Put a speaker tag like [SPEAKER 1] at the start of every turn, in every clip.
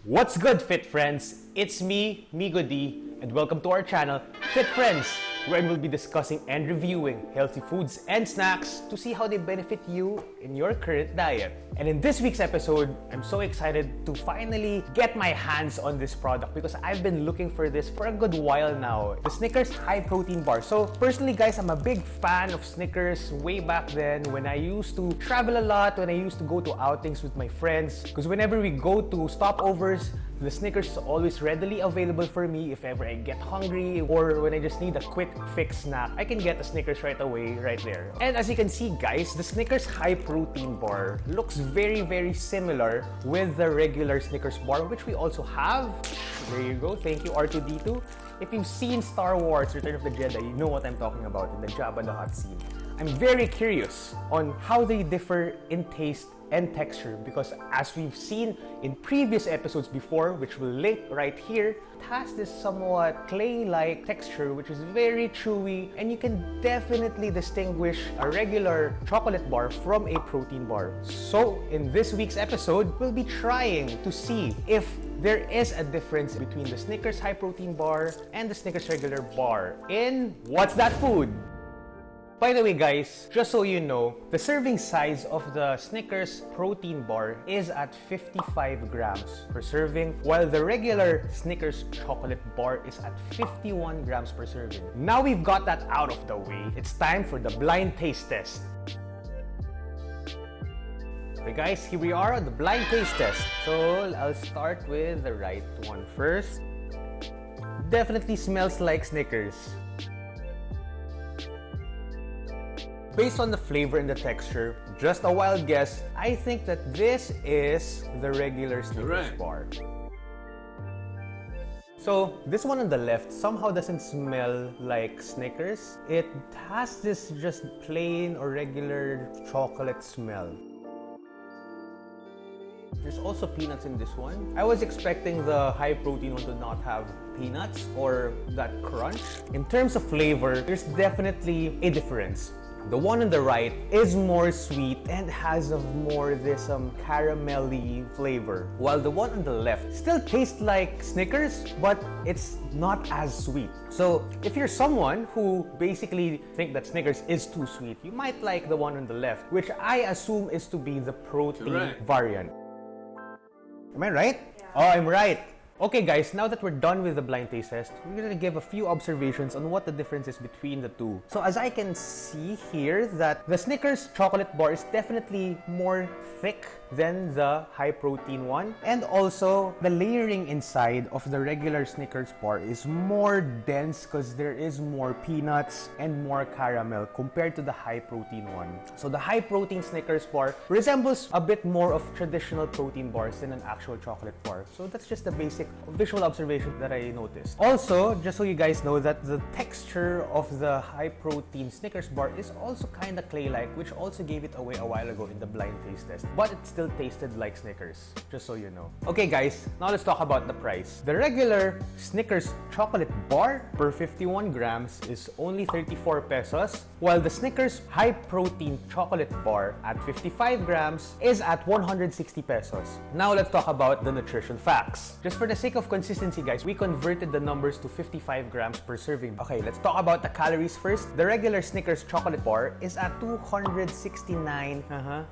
[SPEAKER 1] What's good, Fit Friends? It's me, Migo D, and welcome to our channel, Fit Friends, where we'll be discussing and reviewing healthy foods and snacks to see how they benefit you in your current diet. And in this week's episode, I'm so excited to finally get my hands on this product because I've been looking for this for a good while now. The Snickers Hi-Protein bar. So personally, guys, I'm a big fan of Snickers way back then when I used to travel a lot, when I used to go to outings with my friends. Because whenever we go to stopovers, the Snickers is always readily available for me if ever I get hungry or when I just need a quick fix snack. I can get a Snickers right away, right there. And as you can see, guys, the Snickers Hi-Protein bar looks very similar with the regular Snickers bar, which we also have. There you go. Thank you, R2-D2. If you've seen Star Wars Return of the Jedi, you know what I'm talking about in the Jabba the Hutt scene. I'm very curious on how they differ in taste and texture because as we've seen in previous episodes before, which we'll link right here, it has this somewhat clay-like texture which is very chewy, and you can definitely distinguish a regular chocolate bar from a protein bar. So in this week's episode, we'll be trying to see if there is a difference between the Snickers Hi-Protein bar and the Snickers regular bar in What's That Food? By the way, guys, just so you know, the serving size of the Snickers protein bar is at 55 grams per serving, while the regular Snickers chocolate bar is at 51 grams per serving. Now we've got that out of the way, it's time for the blind taste test. Okay guys, here we are on the blind taste test. So I'll start with the right one first. Definitely smells like Snickers. Based on the flavor and the texture, just a wild guess, I think that this is the regular Snickers bar. So this one on the left somehow doesn't smell like Snickers. It has this just plain or regular chocolate smell. There's also peanuts in this one. I was expecting the high-protein one to not have peanuts or that crunch. In terms of flavor, there's definitely a difference. The one on the right is more sweet and has more this caramelly flavor, while the one on the left still tastes like Snickers, but it's not as sweet. So if you're someone who basically think that Snickers is too sweet, you might like the one on the left, which I assume is to be the protein variant. Am I right? Yeah. Oh, I'm right. Okay guys, now that we're done with the blind taste test, we're gonna give a few observations on what the difference is between the two. So as I can see here that the Snickers chocolate bar is definitely more thick than the high protein one, and also the layering inside of the regular Snickers bar is more dense because there is more peanuts and more caramel compared to the high protein one. So the high protein Snickers bar resembles a bit more of traditional protein bars than an actual chocolate bar. So that's just the basic visual observation that I noticed. Also, just so you guys know that the texture of the high protein Snickers bar is also kind of clay-like, which also gave it away a while ago in the blind taste test, but it still tasted like Snickers, just so you know. Okay guys, now let's talk about the price. The regular Snickers chocolate bar per 51 grams is only 34 pesos, while the Snickers high protein chocolate bar at 55 grams is at 160 pesos. Now let's talk about the nutrition facts. Just for the sake of consistency, guys, we converted the numbers to 55 grams per serving. Okay, let's talk about the calories first. The regular Snickers chocolate bar is at 269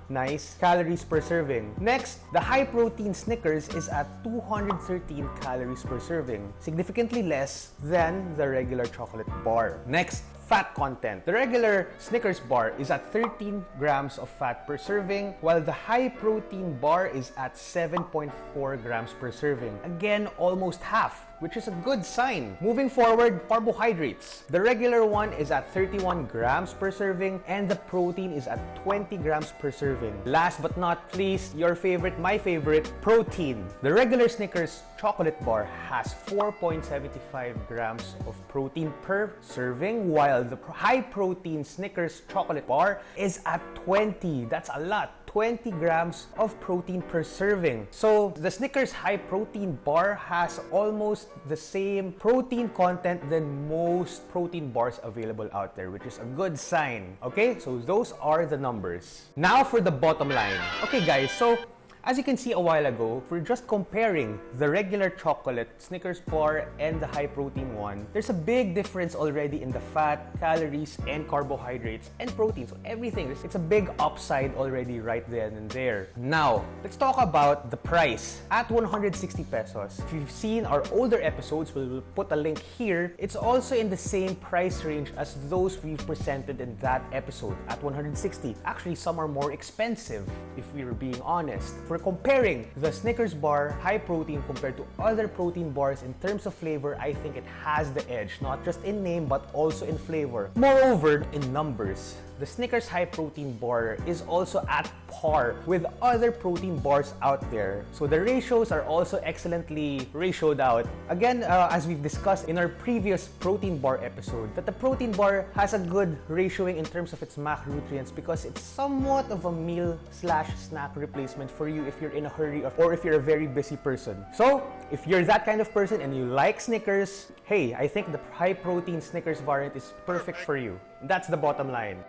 [SPEAKER 1] nice calories per serving. Next, the high protein Snickers is at 213 calories per serving, significantly less than the regular chocolate bar. Next, fat content. The regular Snickers bar is at 13 grams of fat per serving, while the high protein bar is at 7.4 grams per serving. Again, almost half, which is a good sign. Moving forward, carbohydrates. The regular one is at 31 grams per serving, and the protein is at 20 grams per serving. Last but not least, your favorite, my favorite, protein. The regular Snickers chocolate bar has 4.75 grams of protein per serving, while the high protein Snickers chocolate bar is at 20. That's a lot. 20 grams of protein per serving. So the Snickers high protein bar has almost the same protein content than most protein bars available out there, which is a good sign. Okay, so those are the numbers. Now for the bottom line. Okay guys, so As you can see a while ago, if we're just comparing the regular chocolate Snickers bar and the high protein one, there's a big difference already in the fat, calories, and carbohydrates, and protein. So everything, it's a big upside already right then and there. Now, let's talk about the price. At 160 pesos, if you've seen our older episodes, we'll put a link here. It's also in the same price range as those we've presented in that episode at 160. Actually, some are more expensive if we're being honest. If we're comparing the Snickers bar high protein compared to other protein bars in terms of flavor, I think it has the edge, not just in name but also in flavor. Moreover, in numbers, the Snickers high protein bar is also at par with other protein bars out there. So the ratios are also excellently ratioed out. Again, as we've discussed in our previous protein bar episode, that the protein bar has a good ratioing in terms of its macronutrients because it's somewhat of a meal/snack replacement for you if you're in a hurry or if you're a very busy person. So if you're that kind of person and you like Snickers, hey, I think the high protein Snickers variant is perfect for you. That's the bottom line.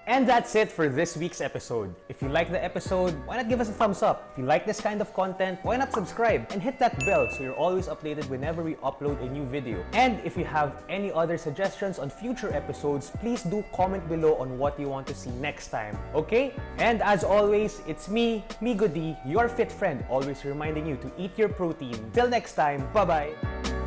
[SPEAKER 1] And that's it for this week's episode. If you like the episode, why not give us a thumbs up? If you like this kind of content, why not subscribe and hit that bell so you're always updated whenever we upload a new video. And if you have any other suggestions on future episodes, please do comment below on what you want to see next time, okay? And as always, it's me Goody, your fit friend, always reminding you to eat your protein. Till next time, bye-bye!